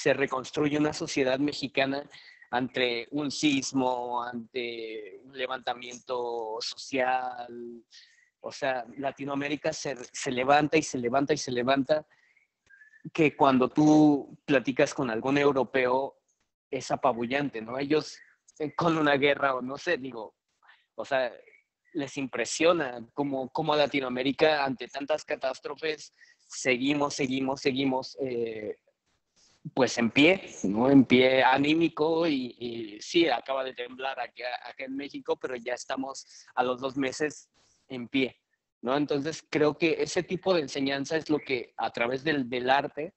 reconstruye una sociedad mexicana ante un sismo, ante un levantamiento social. O sea, Latinoamérica se levanta y se levanta y se levanta, que cuando tú platicas con algún europeo es apabullante, ¿no? Ellos con una guerra o no sé, digo, o sea, les impresiona cómo Latinoamérica ante tantas catástrofes seguimos pues en pie, ¿no? En pie anímico, y sí, acaba de temblar acá en México, pero ya estamos a los 2 meses en pie, ¿no? Entonces creo que ese tipo de enseñanza es lo que a través del arte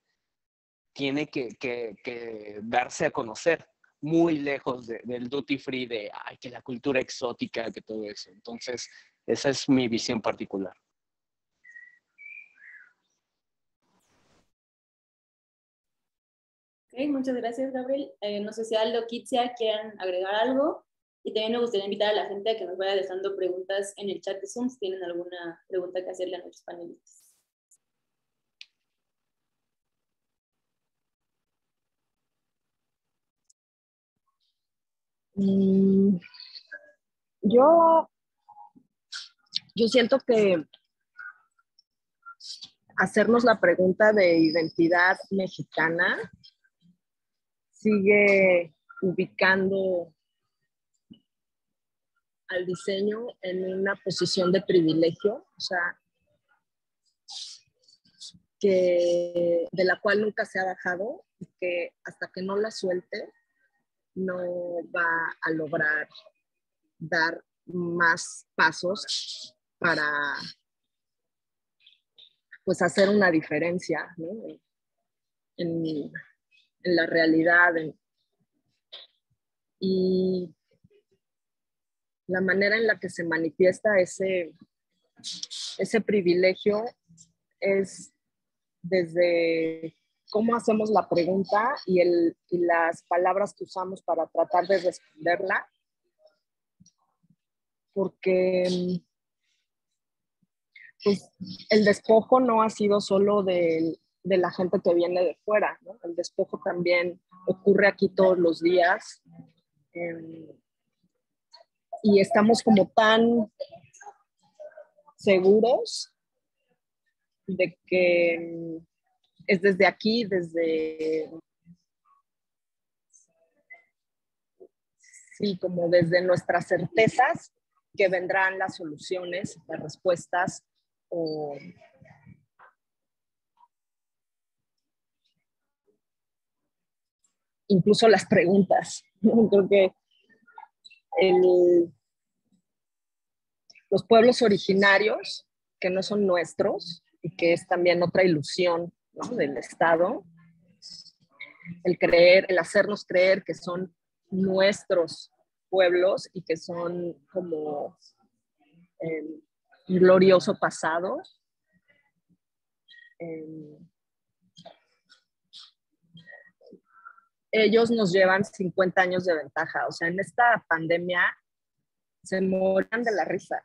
tiene que darse a conocer, muy lejos del duty free, ay, que la cultura exótica, que todo eso. Entonces, esa es mi visión particular. Ok, muchas gracias, Gabriel. No sé si Aldo, Kitsia quieran agregar algo. Y también me gustaría invitar a la gente a que nos vaya dejando preguntas en el chat de Zoom si tienen alguna pregunta que hacerle a nuestros panelistas. Yo, yo siento que hacernos la pregunta de identidad mexicana sigue ubicando al diseño en una posición de privilegio, o sea, de la cual nunca se ha bajado, y que hasta que no la suelte no va a lograr dar más pasos para, pues, hacer una diferencia, ¿no? en la realidad. Y la manera en la que se manifiesta ese privilegio es desde cómo hacemos la pregunta y las palabras que usamos para tratar de responderla, porque pues, el despojo no ha sido solo de la gente que viene de fuera, ¿no? El despojo también ocurre aquí todos los días, y estamos como tan seguros de que es desde aquí, como desde nuestras certezas, que vendrán las soluciones, las respuestas, o incluso las preguntas. Creo que los pueblos originarios, que no son nuestros, y que es también otra ilusión, ¿no?, del Estado, el hacernos creer que son nuestros pueblos y que son como un glorioso pasado. Ellos nos llevan 50 años de ventaja. O sea, en esta pandemia se morían de la risa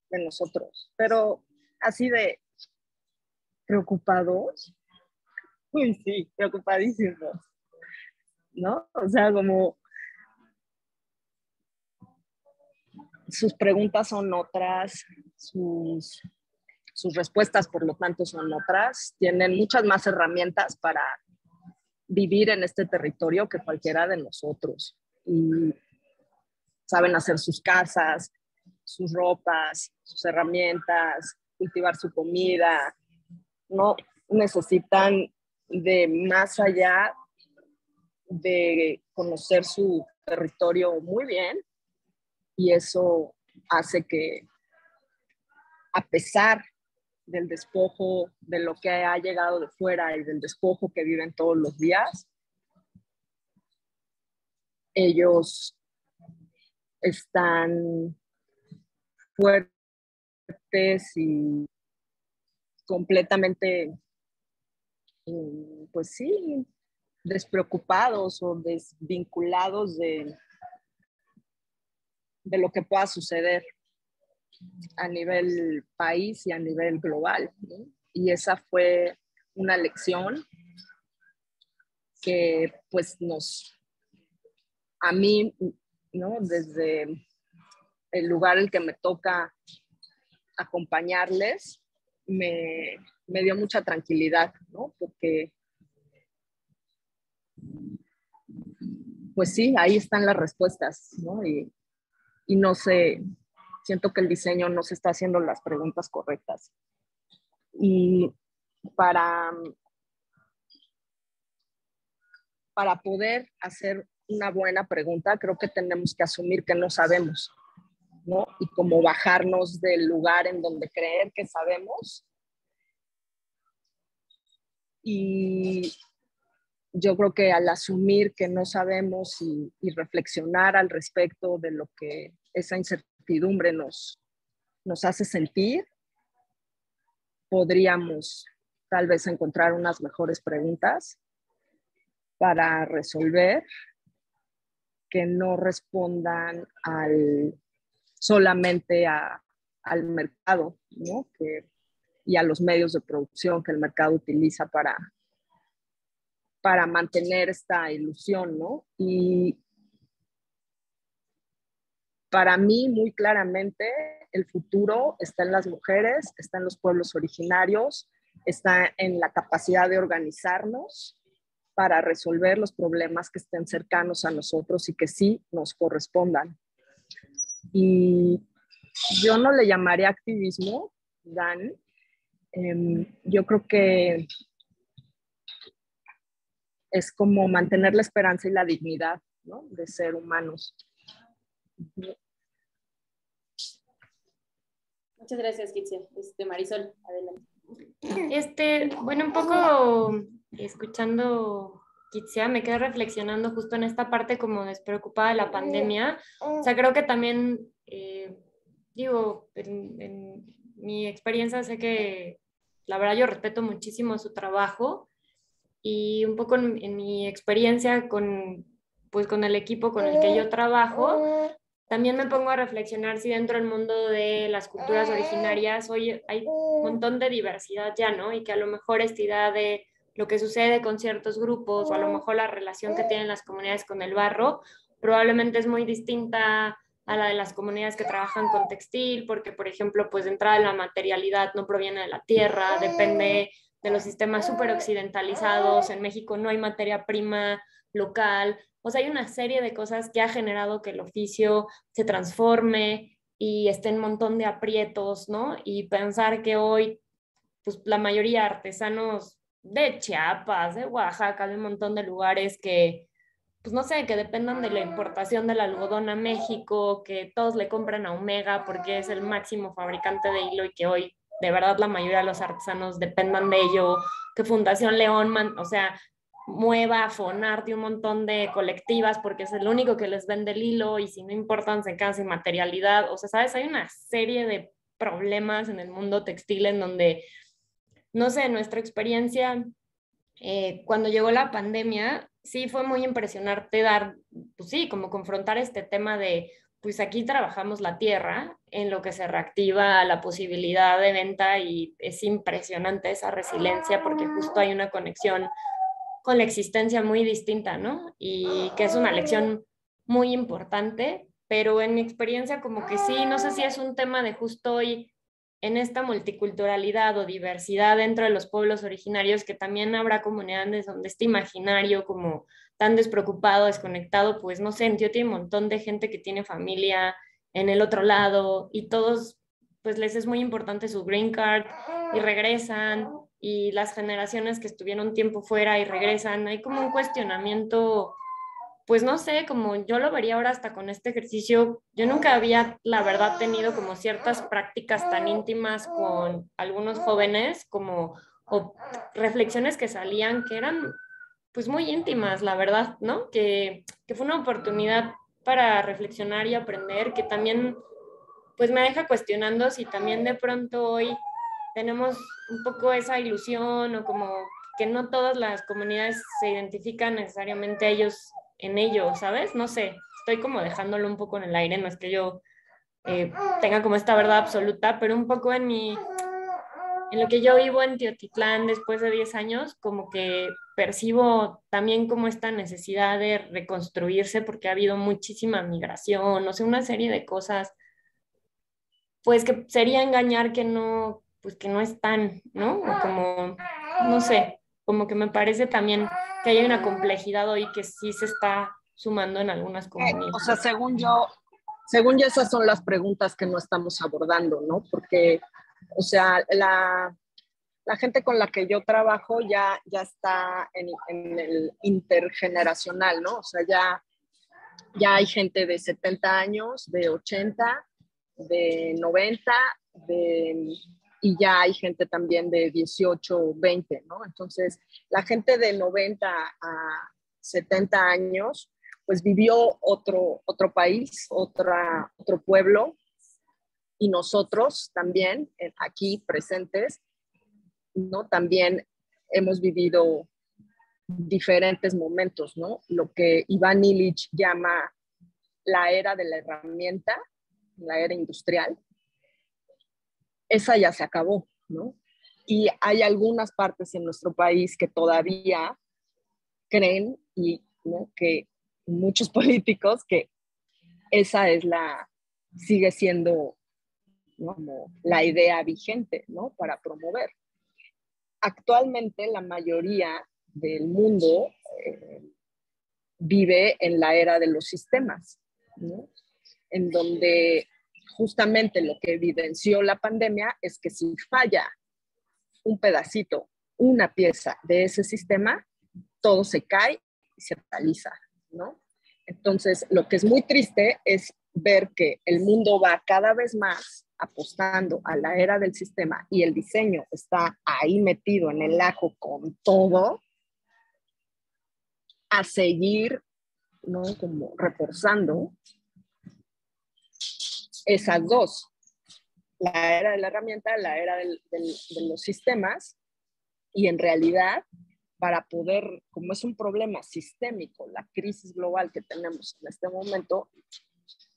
de nosotros, pero así de preocupados. Uy, sí, preocupadísimos, ¿no? O sea, como sus preguntas son otras, sus respuestas, por lo tanto, son otras. Tienen muchas más herramientas para vivir en este territorio que cualquiera de nosotros. Y saben hacer sus casas, sus ropas, sus herramientas, cultivar su comida. No necesitan de más allá de conocer su territorio muy bien, y eso hace que, a pesar del despojo, de lo que ha llegado de fuera y del despojo que viven todos los días, ellos están fuertes y completamente, pues sí, despreocupados o desvinculados de lo que pueda suceder a nivel país y a nivel global, ¿no? Y esa fue una lección que pues a mí, ¿no? Desde el lugar en el que me toca acompañarles, me dio mucha tranquilidad, ¿no? Porque pues sí, ahí están las respuestas, ¿no? Y no sé, siento que el diseño no se está haciendo las preguntas correctas. Y para poder hacer una buena pregunta, creo que tenemos que asumir que no sabemos, ¿no? Y como bajarnos del lugar en donde creer que sabemos. Y yo creo que al asumir que no sabemos y reflexionar al respecto de lo que esa incertidumbre nos hace sentir, podríamos tal vez encontrar unas mejores preguntas para resolver, que no respondan solamente al mercado, ¿no? Y a los medios de producción que el mercado utiliza para mantener esta ilusión, ¿no? Y para mí, muy claramente, el futuro está en las mujeres, está en los pueblos originarios, está en la capacidad de organizarnos para resolver los problemas que estén cercanos a nosotros y que sí nos correspondan. Y yo no le llamaría activismo, Dan. Yo creo que es como mantener la esperanza y la dignidad, ¿no? De ser humanos. Muchas gracias, Kitsia. Marisol, adelante. Bueno, un poco escuchando Kitsia, me quedé reflexionando justo en esta parte como despreocupada de la pandemia. O sea, creo que también, digo, en mi experiencia sé que la verdad yo respeto muchísimo su trabajo, y un poco en mi experiencia pues con el equipo con el que yo trabajo, también me pongo a reflexionar si dentro del mundo de las culturas originarias hoy hay un montón de diversidad ya, ¿no? Y que a lo mejor esta idea de lo que sucede con ciertos grupos, o a lo mejor la relación que tienen las comunidades con el barro, probablemente es muy distinta a la de las comunidades que trabajan con textil, porque, por ejemplo, pues de entrada la materialidad no proviene de la tierra, depende de los sistemas súper occidentalizados. En México no hay materia prima local. O sea, hay una serie de cosas que ha generado que el oficio se transforme y esté en un montón de aprietos, ¿no? Y pensar que hoy, pues la mayoría de artesanos de Chiapas, de Oaxaca, de un montón de lugares que, pues no sé, que dependan de la importación del algodón a México, que todos le compran a Omega porque es el máximo fabricante de hilo y que hoy de verdad la mayoría de los artesanos dependan de ello, que Fundación León, o sea, mueva, Fonarte, un montón de colectivas porque es el único que les vende el hilo, y si no importan se quedan sin materialidad. O sea, ¿sabes? Hay una serie de problemas en el mundo textil en donde, no sé, nuestra experiencia cuando llegó la pandemia, sí fue muy impresionante pues sí, como confrontar este tema de, pues aquí trabajamos la tierra en lo que se reactiva la posibilidad de venta, y es impresionante esa resiliencia porque justo hay una conexión con la existencia muy distinta, ¿no? Y que es una lección muy importante, pero en mi experiencia como que sí, no sé si es un tema de justo hoy en esta multiculturalidad o diversidad dentro de los pueblos originarios, que también habrá comunidades donde este imaginario como tan despreocupado, desconectado, pues no sé, en Tío tiene un montón de gente que tiene familia en el otro lado y todos, pues les es muy importante su green card y regresan, y las generaciones que estuvieron tiempo fuera y regresan, hay como un cuestionamiento, pues no sé, como yo lo vería ahora hasta con este ejercicio, yo nunca había, la verdad, tenido como ciertas prácticas tan íntimas con algunos jóvenes, como o reflexiones que salían que eran pues muy íntimas, la verdad, ¿no? Que fue una oportunidad para reflexionar y aprender, que también pues me deja cuestionando si también de pronto hoy tenemos un poco esa ilusión o como que no todas las comunidades se identifican necesariamente a ellos en ello, ¿sabes? No sé, estoy como dejándolo un poco en el aire, no es que yo tenga como esta verdad absoluta, pero un poco en lo que yo vivo en Teotitlán después de 10 años, como que percibo también como esta necesidad de reconstruirse porque ha habido muchísima migración, no sé, una serie de cosas pues que sería engañar que no, pues que no están, ¿no? O como, no sé, como que me parece también que hay una complejidad hoy que sí se está sumando en algunas comunidades. O sea, según yo esas son las preguntas que no estamos abordando, ¿no? Porque, o sea, la gente con la que yo trabajo ya está en el intergeneracional, ¿no? O sea, ya hay gente de 70 años, de 80, de 90, y ya hay gente también de 18, 20, ¿no? Entonces, la gente de 90 a 70 años, pues vivió otro país, otro pueblo, y nosotros también, aquí presentes, ¿no? También hemos vivido diferentes momentos, ¿no? Lo que Iván Illich llama la era de la herramienta, la era industrial, esa ya se acabó, ¿no? Y hay algunas partes en nuestro país que todavía creen, y ¿no? que muchos políticos, que esa es sigue siendo, ¿no? como la idea vigente, ¿no? Para promover. Actualmente la mayoría del mundo vive en la era de los sistemas, ¿no? En donde justamente lo que evidenció la pandemia es que si falla un pedacito, una pieza de ese sistema, todo se cae y se paraliza, ¿no? Entonces, lo que es muy triste es ver que el mundo va cada vez más apostando a la era del sistema y el diseño está ahí metido en el ajo con todo, a seguir, ¿no? Como reforzando esas dos, la era de la herramienta, la era de los sistemas, y en realidad, para poder, como es un problema sistémico, la crisis global que tenemos en este momento,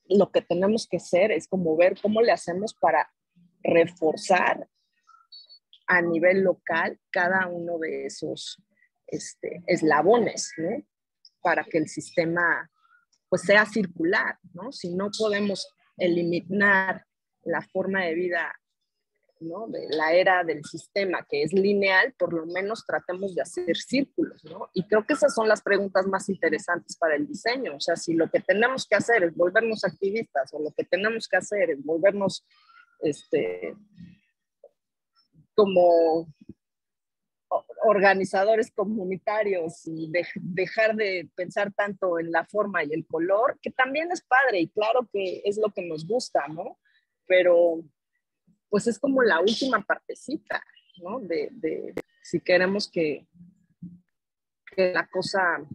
lo que tenemos que hacer es como ver cómo le hacemos para reforzar a nivel local cada uno de esos eslabones, ¿no? Para que el sistema pues sea circular, ¿no? Si no podemos eliminar la forma de vida, ¿no? De la era del sistema que es lineal, por lo menos tratemos de hacer círculos, ¿no? Y creo que esas son las preguntas más interesantes para el diseño. O sea, si lo que tenemos que hacer es volvernos activistas o lo que tenemos que hacer es volvernos como organizadores comunitarios y dejar de pensar tanto en la forma y el color, que también es padre y claro que es lo que nos gusta, ¿no? Pero pues es como la última partecita, ¿no? De si queremos que la cosa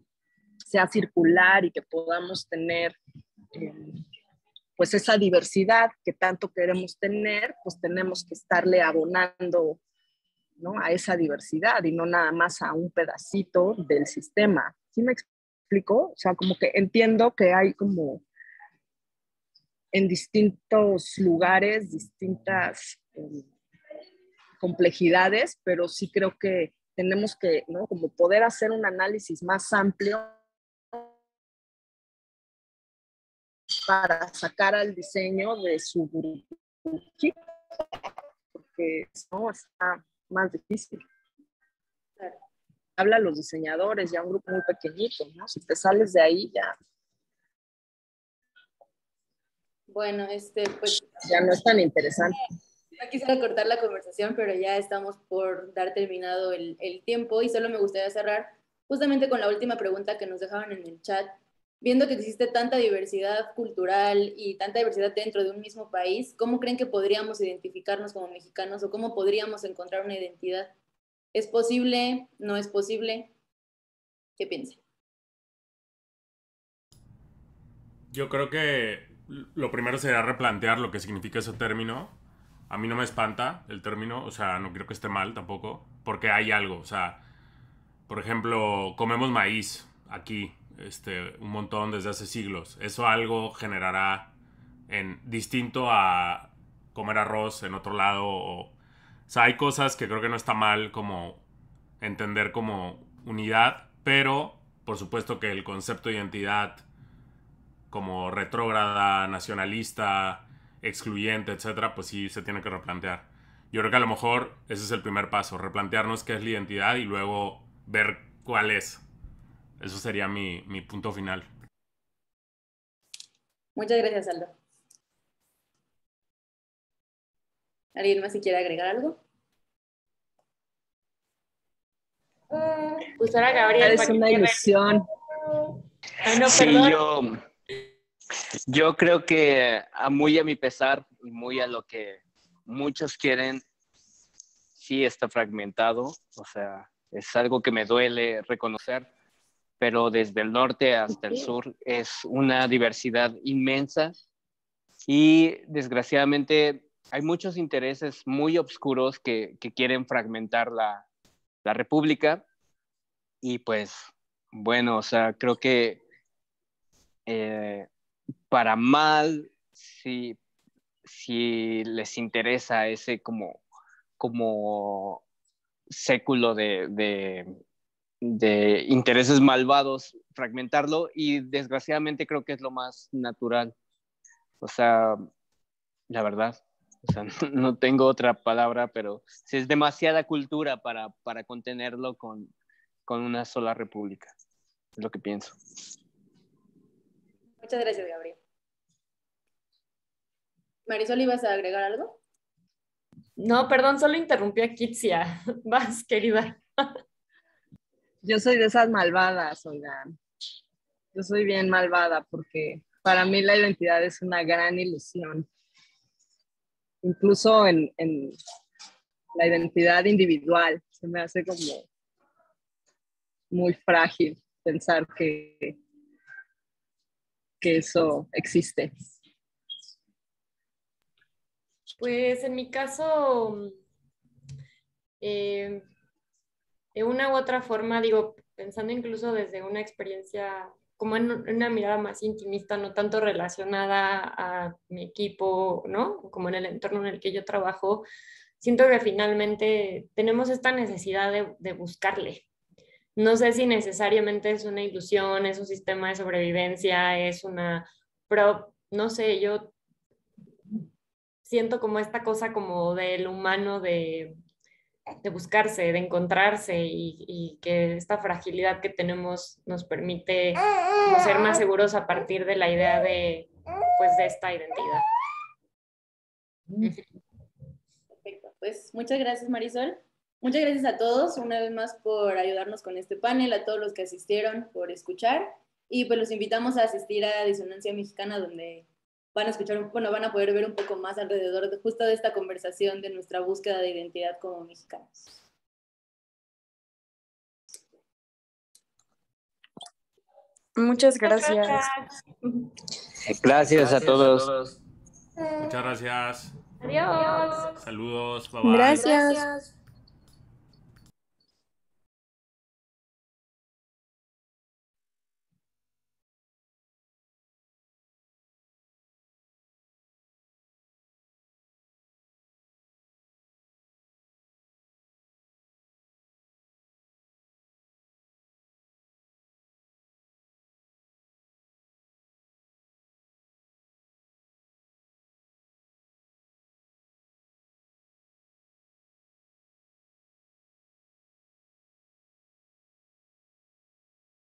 sea circular y que podamos tener pues esa diversidad que tanto queremos tener, pues tenemos que estarle abonando, ¿no? A esa diversidad y no nada más a un pedacito del sistema. ¿Sí me explico? O sea, como que entiendo que hay como en distintos lugares, distintas complejidades, pero sí creo que tenemos que, ¿no? Como poder hacer un análisis más amplio para sacar al diseño de su burbujita, porque no está más difícil. Habla a los diseñadores, ya un grupo muy pequeñito, ¿no? Si te sales de ahí ya. Bueno, pues Ya no es tan interesante. no quisiera cortar la conversación, pero ya estamos por dar terminado el tiempo y solo me gustaría cerrar justamente con la última pregunta que nos dejaban en el chat. Viendo que existe tanta diversidad cultural y tanta diversidad dentro de un mismo país, ¿cómo creen que podríamos identificarnos como mexicanos o cómo podríamos encontrar una identidad? ¿Es posible? ¿No es posible? ¿Qué piensan? Yo creo que lo primero sería replantear lo que significa ese término. A mí no me espanta el término, o sea, no creo que esté mal tampoco, porque hay algo, o sea, por ejemplo, comemos maíz aquí, un montón desde hace siglos. Eso algo generará en distinto a comer arroz en otro lado. O sea, hay cosas que creo que no está mal como entender como unidad, pero por supuesto que el concepto de identidad como retrógrada, nacionalista, excluyente, etcétera, pues sí se tiene que replantear. Yo creo que a lo mejor ese es el primer paso, replantearnos qué es la identidad y luego ver cuál es. Eso sería mi punto final. Muchas gracias, Aldo. ¿Alguien más si quiere agregar algo? Pues ahora Gabriel. Es una ilusión. Ay, no, Sí, perdón. yo creo que muy a mi pesar y muy a lo que muchos quieren, sí está fragmentado, o sea, es algo que me duele reconocer, pero desde el norte hasta el sur es una diversidad inmensa y desgraciadamente hay muchos intereses muy oscuros que quieren fragmentar la república y pues bueno, o sea, creo que para mal, si les interesa ese como século de intereses malvados, fragmentarlo y desgraciadamente creo que es lo más natural. O sea, la verdad, o sea, no tengo otra palabra, pero si es demasiada cultura para contenerlo con una sola república, es lo que pienso. Muchas gracias, Gabriel. Marisol, ¿ibas a agregar algo? No, perdón, solo interrumpí a Kitsia. Vas, querida. Yo soy de esas malvadas, oigan. Yo soy bien malvada porque para mí la identidad es una gran ilusión. Incluso en la identidad individual se me hace como muy frágil pensar que eso existe. Pues en mi caso, de una u otra forma, digo, pensando incluso desde una experiencia, como en una mirada más intimista, no tanto relacionada a mi equipo, ¿no? Como en el entorno en el que yo trabajo, siento que finalmente tenemos esta necesidad de buscarle. No sé si necesariamente es una ilusión, es un sistema de sobrevivencia, pero no sé, yo siento como esta cosa como del humano de buscarse, de encontrarse y que esta fragilidad que tenemos nos permite como ser más seguros a partir de la idea pues, de esta identidad. Perfecto. Pues muchas gracias, Marisol. Muchas gracias a todos una vez más por ayudarnos con este panel, a todos los que asistieron por escuchar y pues los invitamos a asistir a Disonancia Mexicana donde van a escuchar, bueno, van a poder ver un poco más alrededor de justo de esta conversación de nuestra búsqueda de identidad como mexicanos. Muchas gracias. Gracias a todos. Muchas gracias. Adiós. Saludos. Bye bye. Gracias.